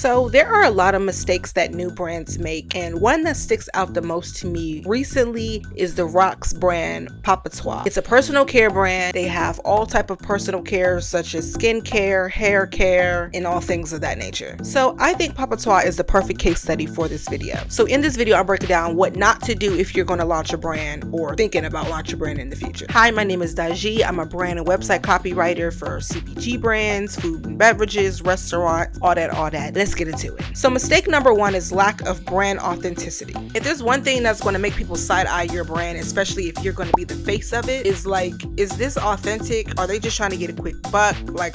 So there are a lot of mistakes that new brands make, and one that sticks out the most to me recently is The Rock's brand Papatui. It's a personal care brand. They have all type of personal care such as skin care, hair care, and all things of that nature. So I think Papatui is the perfect case study for this video. So in this video, I'll break down what not to do if you're going to launch a brand or thinking about launching a brand in the future. Hi, my name is Daji. I'm a brand and website copywriter for CPG brands, food and beverages, restaurants, all that. Let's get into it. So mistake number one is lack of brand authenticity. If there's one thing that's going to make people side eye your brand, especially if you're going to be the face of it, is like, is this authentic? Are they just trying to get a quick buck? Like,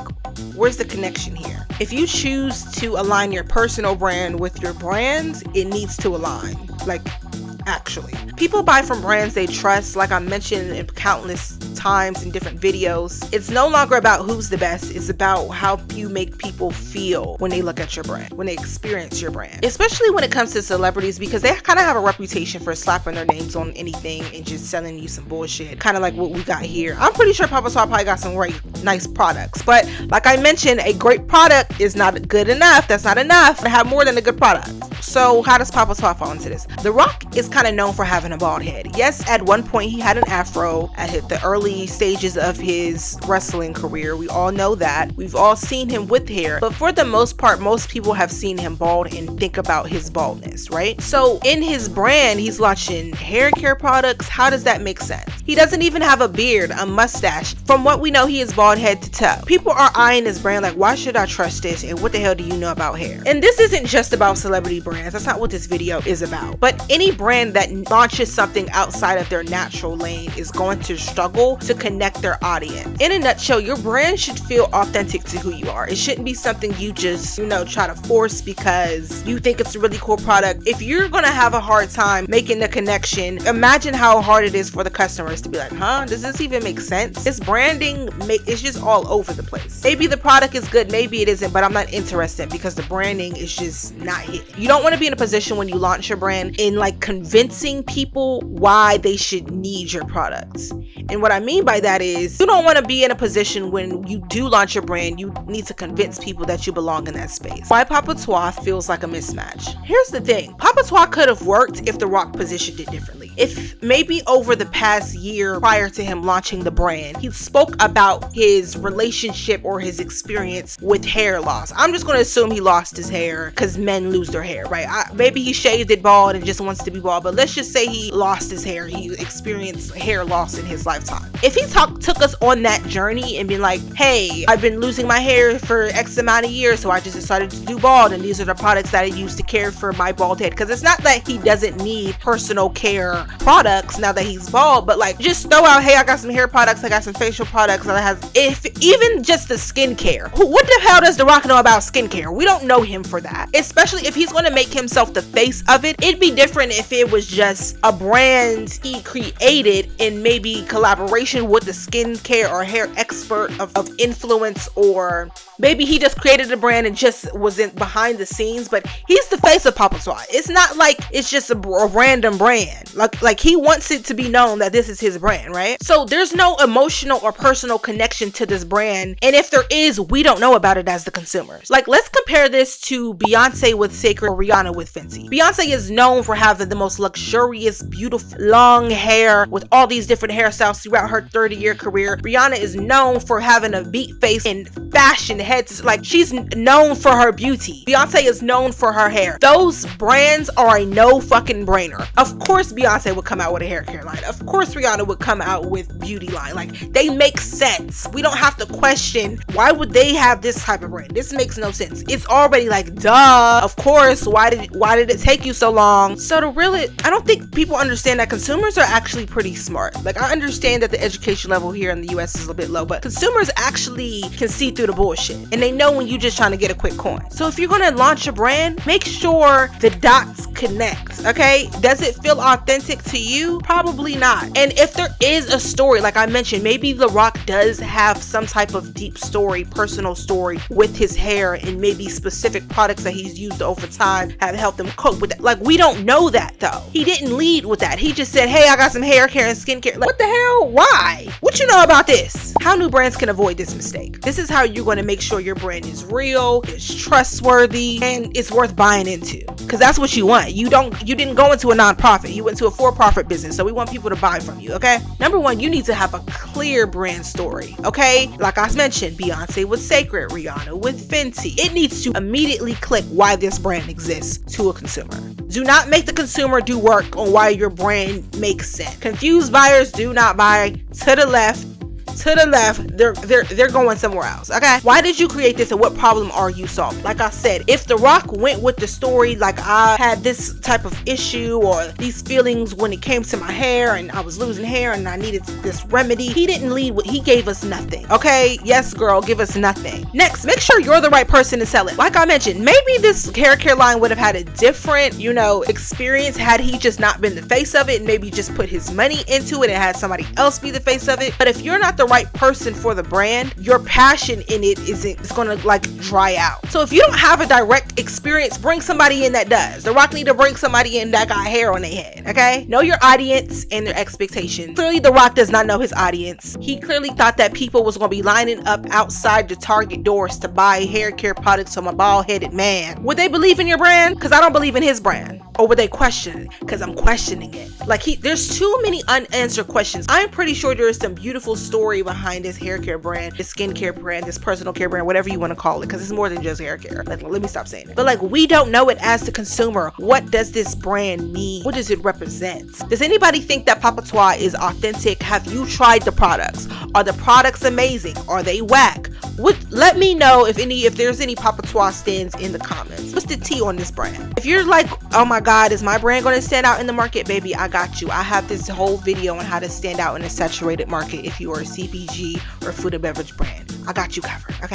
where's the connection here? If you choose to align your personal brand with your brand, it needs to align. Like, actually, people buy from brands they trust. Like I mentioned in countless times in different videos, it's no longer about who's the best. It's about how you make people feel when they look at your brand, when they experience your brand, especially when it comes to celebrities, because they kind of have a reputation for slapping their names on anything and just selling you some bullshit, kind of like what we got here. I'm pretty sure Papatui probably got some great, nice products, but like I mentioned, a great product is not good enough. That's not enough to have more than a good product. So how does Papatui fall into this? The Rock is kind of known for having a bald head. Yes, at one point he had an afro at the early stages of his wrestling career. We all know that. We've all seen him with hair, but for the most part, most people have seen him bald and think about his baldness, right? So in his brand, he's launching hair care products. How does that make sense? He doesn't even have a beard, a mustache. From what we know, he is bald head to toe. People are eyeing his brand like, why should I trust this? And what the hell do you know about hair? And this isn't just about celebrity brands. That's not what this video is about. But any brand that launches something outside of their natural lane is going to struggle to connect their audience. In a nutshell, your brand should feel authentic to who you are. It shouldn't be something you just, try to force because you think it's a really cool product. If you're gonna have a hard time making the connection, imagine how hard it is for the customers to be like, does this even make sense? This branding is just all over the place. Maybe the product is good, maybe it isn't, but I'm not interested because the branding is just not hitting. You don't want to be in a position when you launch your brand in like convincing people why they should need your products. And what I mean by that is you don't want to be in a position when you do launch your brand, you need to convince people that you belong in that space. Why Papatui feels like a mismatch. Here's the thing. Papatui could have worked if The Rock positioned it differently. If maybe over the past year prior to him launching the brand, he spoke about his relationship or his experience with hair loss. I'm just going to assume he lost his hair because men lose their hair, right? Maybe he shaved it bald and just wants to be bald, but let's just say he lost his hair. He experienced hair loss in his lifetime. If he took us on that journey and been like, hey, I've been losing my hair for X amount of years, so I just decided to do bald, and these are the products that I use to care for my bald head. Because it's not that he doesn't need personal care products now that he's bald, but like just throw out, hey, I got some hair products, I got some facial products that has, if even just the skincare. What the hell does The Rock know about skincare? We don't know him for that. Especially if he's going to make himself the face of it. It'd be different if it was just a brand he created in maybe collaboration with the skincare or hair expert of influence, or maybe he just created a brand and just was in behind the scenes, but he's the face of Papatui. It's not like it's just a random brand. Like he wants it to be known that this is his brand, right? So there's no emotional or personal connection to this brand, and if there is, we don't know about it as the consumers. Like, let's compare this to Beyonce with Sacred or Rihanna with Fenty. Beyonce is known for having the most luxurious, beautiful, long hair with all these different hairstyles throughout her 30-year career. Rihanna is known for having a beat face and fashion head to, like, she's known for her beauty. Beyonce is known for her hair. Those brands are a no fucking brainer. Of course Beyonce would come out with a hair care line. Of course Rihanna would come out with beauty line. Like, they make sense. We don't have to question why would they have this type of brand. This makes no sense. It's already like, duh, of course. Why did it take you so long? So I don't think people understand that consumers are actually pretty smart. Like, I understand that the education level here in the US is a bit low, but consumers actually can see through the bullshit, and they know when you're just trying to get a quick coin. So if you're going to launch a brand, make sure the dots connect, okay? Does it feel authentic to you? Probably not. And if there is a story, like I mentioned, maybe The Rock does have some type of deep story, personal story with his hair, and maybe specific products that he's used over time have helped him cope with that. Like, we don't know that though. He didn't lead with that. He just said, hey, I got some hair care and skincare. Like, what the hell? Why? What you know about this? how new brands can avoid this mistake. This is how you're going to make sure your brand is real, is trustworthy, and it's worth buying into. Because that's what you want. You didn't go into a nonprofit. You went to a for-profit business. So we want people to buy from you, okay? Number one, you need to have a clear brand story, okay? Like I mentioned, Beyonce with Sacred, Rihanna with Fenty. It needs to immediately click why this brand exists to a consumer. Do not make the consumer do work on why your brand makes sense. Confused buyers do not buy. To the left, they're going somewhere else. Okay, why did you create this and what problem are you solving? Like I said, if The Rock went with the story like I had this type of issue or these feelings when it came to my hair and I was losing hair and I needed this remedy, he didn't lead with, he gave us nothing. Okay, yes girl, give us nothing. Next, make sure you're the right person to sell it. Like I mentioned, maybe this hair care line would have had a different, experience had he just not been the face of it and maybe just put his money into it and had somebody else be the face of it. But if you're not the right person for the brand, your passion in it it's gonna dry out. So if you don't have a direct experience, bring somebody in that does. The Rock need to bring somebody in that got hair on their head. Okay, know your audience and their expectations. Clearly The Rock does not know his audience. He clearly thought that people was gonna be lining up outside the Target doors to buy hair care products from a bald-headed man. Would they believe in your brand? Because I don't believe in his brand. Or would they question it? Because I'm questioning it. There's too many unanswered questions. I'm pretty sure there is some beautiful story behind this hair care brand, this skincare brand, this personal care brand, whatever you want to call it, because it's more than just hair care. Let me stop saying it. But we don't know it as the consumer. What does this brand mean? What does it represent? Does anybody think that Papatui is authentic? Have you tried the products? Are the products amazing? Are they whack? Let me know if there's any Papatui stands in the comments. What's the tea on this brand? If you're like, oh my God, is my brand going to stand out in the market? Baby, I got you. I have this whole video on how to stand out in a saturated market if you are a CPG or food and beverage brand. I got you covered. Okay.